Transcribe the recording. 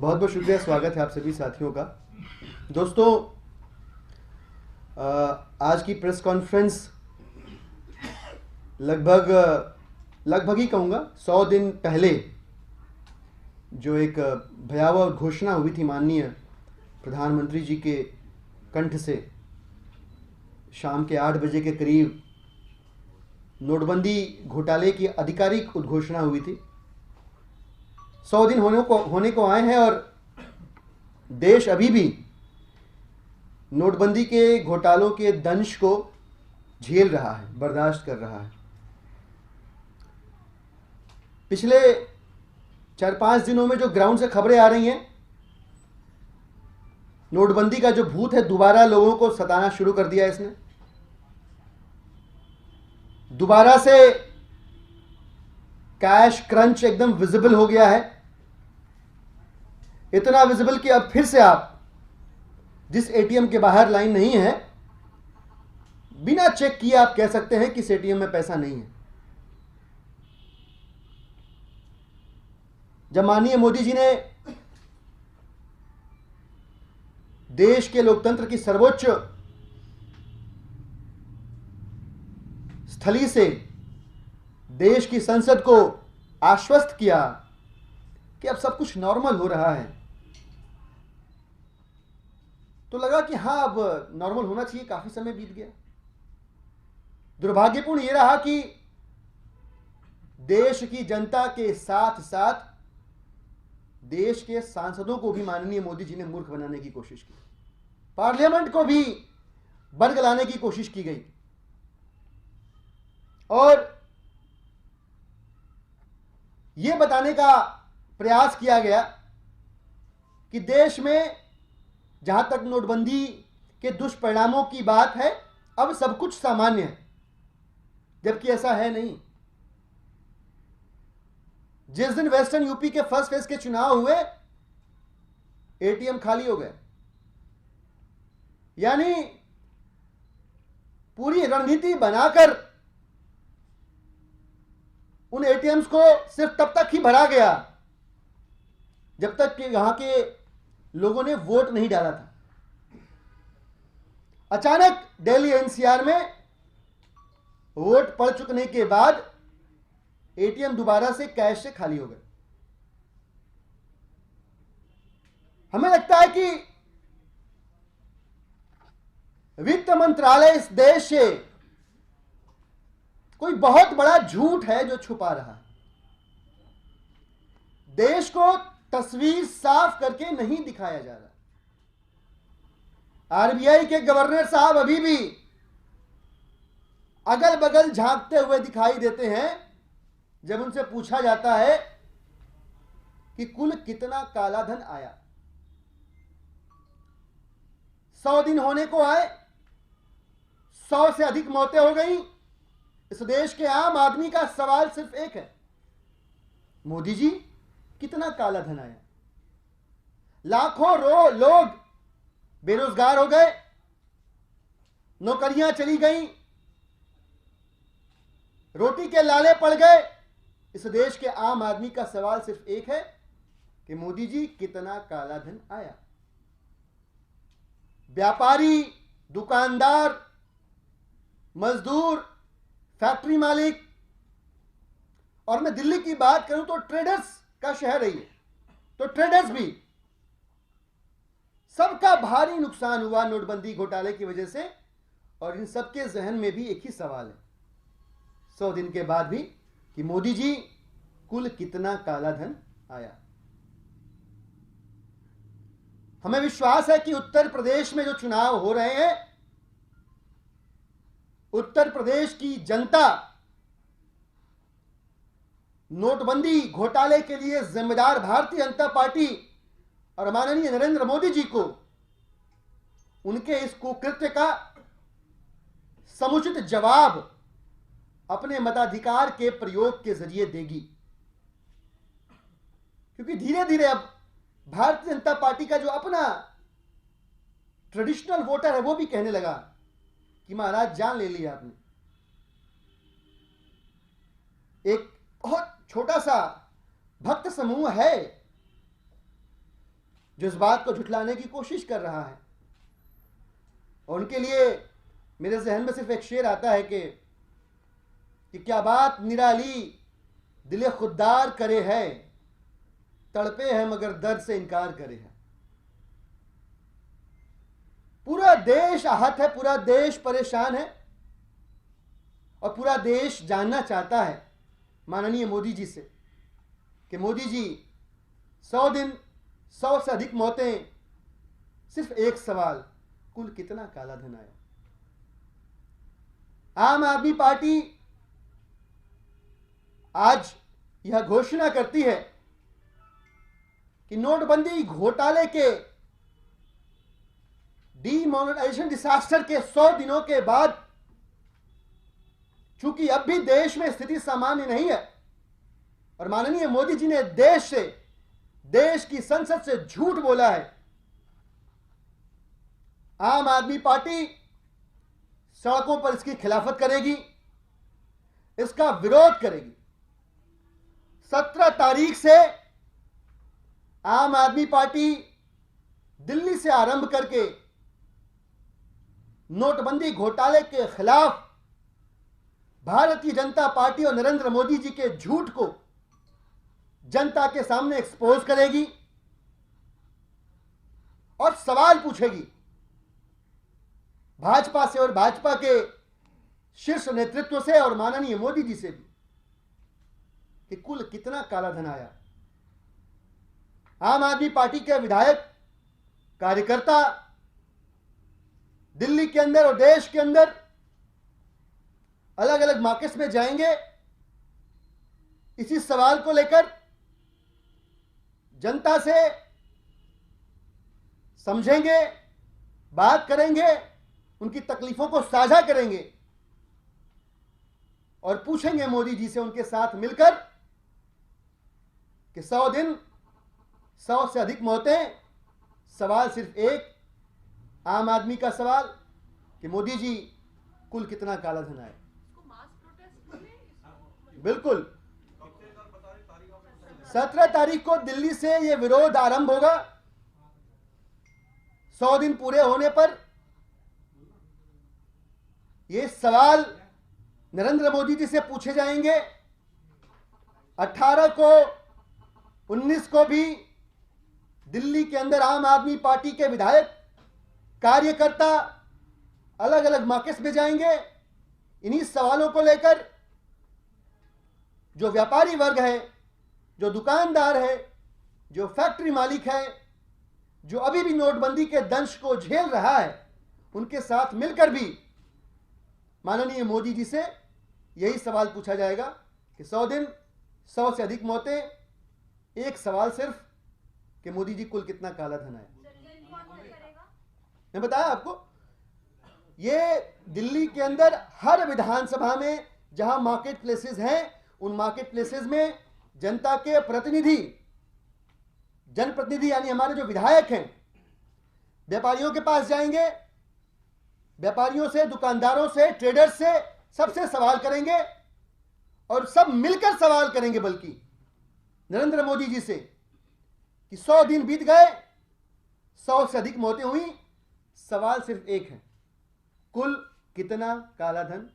बहुत बहुत शुक्रिया। स्वागत है आप सभी साथियों का। दोस्तों, आज की प्रेस कॉन्फ्रेंस लगभग ही कहूँगा 100 दिन पहले जो एक भयावह घोषणा हुई थी माननीय प्रधानमंत्री जी के कंठ से, शाम के 8 बजे के करीब नोटबंदी घोटाले की आधिकारिक उद्घोषणा हुई थी। 100 दिन होने को आए हैं और देश अभी भी नोटबंदी के घोटालों के दंश को झेल रहा है, बर्दाश्त कर रहा है। पिछले 4-5 दिनों में जो ग्राउंड से खबरें आ रही हैं, नोटबंदी का जो भूत है दोबारा लोगों को सताना शुरू कर दिया इसने। दोबारा से कैश क्रंच एकदम विजिबल हो गया है, इतना विजिबल कि अब फिर से आप जिस एटीएम के बाहर लाइन नहीं है, बिना चेक किए आप कह सकते हैं कि इस एटीएम में पैसा नहीं है। जब माननीय मोदी जी ने देश के लोकतंत्र की सर्वोच्च स्थली से देश की संसद को आश्वस्त किया कि अब सब कुछ नॉर्मल हो रहा है, तो लगा कि हां, अब नॉर्मल होना चाहिए। काफी समय बीत गया। दुर्भाग्यपूर्ण यह रहा कि देश की जनता के साथ साथ देश के सांसदों को भी माननीय मोदी जी ने मूर्ख बनाने की कोशिश की। पार्लियामेंट को भी बरगलाने की कोशिश की गई और यह बताने का प्रयास किया गया कि देश में जहां तक नोटबंदी के दुष्परिणामों की बात है, अब सब कुछ सामान्य है, जबकि ऐसा है नहीं। जिस दिन वेस्टर्न यूपी के फर्स्ट फेज के चुनाव हुए, एटीएम खाली हो गए। यानी पूरी रणनीति बनाकर उन एटीएम्स को सिर्फ तब तक ही भरा गया जब तक कि यहां के लोगों ने वोट नहीं डाला था। अचानक दिल्ली एनसीआर में वोट पड़ चुकने के बाद एटीएम दोबारा से कैश से खाली हो गए। हमें लगता है कि वित्त मंत्रालय इस देश से कोई बहुत बड़ा झूठ है जो छुपा रहा है। देश को तस्वीर साफ करके नहीं दिखाया जा रहा। आरबीआई के गवर्नर साहब अभी भी अगल बगल झांकते हुए दिखाई देते हैं जब उनसे पूछा जाता है कि कुल कितना काला धन आया। 100 दिन होने को आए, 100 से अधिक मौतें हो गई। इस देश के आम आदमी का सवाल सिर्फ एक है, मोदी जी कितना काला धन आया। लाखों लोग बेरोजगार हो गए, नौकरियां चली गई, रोटी के लाले पड़ गए। इस देश के आम आदमी का सवाल सिर्फ एक है कि मोदी जी कितना काला धन आया। व्यापारी, दुकानदार, मजदूर, फैक्ट्री मालिक, और मैं दिल्ली की बात करूं तो ट्रेडर्स का शहर है ये, तो ट्रेडर्स भी, सबका भारी नुकसान हुआ नोटबंदी घोटाले की वजह से। और इन सबके जहन में भी एक ही सवाल है 100 दिन के बाद भी कि मोदी जी कुल कितना काला धन आया। हमें विश्वास है कि उत्तर प्रदेश में जो चुनाव हो रहे हैं, उत्तर प्रदेश की जनता नोटबंदी घोटाले के लिए जिम्मेदार भारतीय जनता पार्टी और माननीय नरेंद्र मोदी जी को उनके इस कुकृत्य का समुचित जवाब अपने मताधिकार के प्रयोग के जरिए देगी। क्योंकि धीरे धीरे अब भारतीय जनता पार्टी का जो अपना ट्रेडिशनल वोटर है वो भी कहने लगा कि महाराज जान ले लिया आपने। एक बहुत छोटा सा भक्त समूह है जो इस बात को झुठलाने की कोशिश कर रहा है। और उनके लिए मेरे जहन में सिर्फ एक शेर आता है कि क्या बात निराली दिले खुददार करे है, तड़पे है मगर दर्द से इनकार करे है। पूरा देश आहत है, पूरा देश परेशान है और पूरा देश जानना चाहता है माननीय मोदी जी से कि मोदी जी 100 दिन 100 से अधिक मौतें, सिर्फ एक सवाल, कुल कितना काला धन आया। आम आदमी पार्टी आज यह घोषणा करती है कि नोटबंदी घोटाले के डीमोनेटाइजेशन डिजास्टर के 100 दिनों के बाद, चूंकि अब भी देश में स्थिति सामान्य नहीं है और माननीय मोदी जी ने देश की संसद से झूठ बोला है, आम आदमी पार्टी सड़कों पर इसकी खिलाफत करेगी, इसका विरोध करेगी। 17 तारीख से आम आदमी पार्टी दिल्ली से आरंभ करके नोटबंदी घोटाले के खिलाफ भारतीय जनता पार्टी और नरेंद्र मोदी जी के झूठ को जनता के सामने एक्सपोज करेगी और सवाल पूछेगी भाजपा से और भाजपा के शीर्ष नेतृत्व से और माननीय मोदी जी से भी कि कुल कितना काला धन आया। आम आदमी पार्टी के विधायक, कार्यकर्ता दिल्ली के अंदर और देश के अंदर अलग अलग मार्केट्स में जाएंगे, इसी सवाल को लेकर जनता से समझेंगे, बात करेंगे, उनकी तकलीफों को साझा करेंगे और पूछेंगे मोदी जी से उनके साथ मिलकर कि 100 दिन 100 से अधिक मौतें, सवाल सिर्फ एक, आम आदमी का सवाल कि मोदी जी कुल कितना काला धन आया। बिल्कुल 17 तारीख को दिल्ली से यह विरोध आरंभ होगा। 100 दिन पूरे होने पर ये सवाल नरेंद्र मोदी जी से पूछे जाएंगे। 18 को 19 को भी दिल्ली के अंदर आम आदमी पार्टी के विधायक, कार्यकर्ता अलग अलग मार्केट्स में जाएंगे। इन्हीं सवालों को लेकर जो व्यापारी वर्ग है, जो दुकानदार है, जो फैक्ट्री मालिक है, जो अभी भी नोटबंदी के दंश को झेल रहा है, उनके साथ मिलकर भी माननीय मोदी जी से यही सवाल पूछा जाएगा कि 100 दिन 100 से अधिक मौतें, एक सवाल सिर्फ कि मोदी जी कुल कितना काला धन आया। मैं बताया आपको, ये दिल्ली के अंदर हर विधानसभा में जहां मार्केट प्लेसेस हैं, उन मार्केट प्लेसेस में जनता के प्रतिनिधि, जनप्रतिनिधि यानी हमारे जो विधायक हैं, व्यापारियों के पास जाएंगे, व्यापारियों से, दुकानदारों से, ट्रेडर्स से, सबसे सवाल करेंगे और सब मिलकर सवाल करेंगे बल्कि नरेंद्र मोदी जी से कि 100 दिन बीत गए, 100 से अधिक मौतें हुई, सवाल सिर्फ एक है, कुल कितना काला धन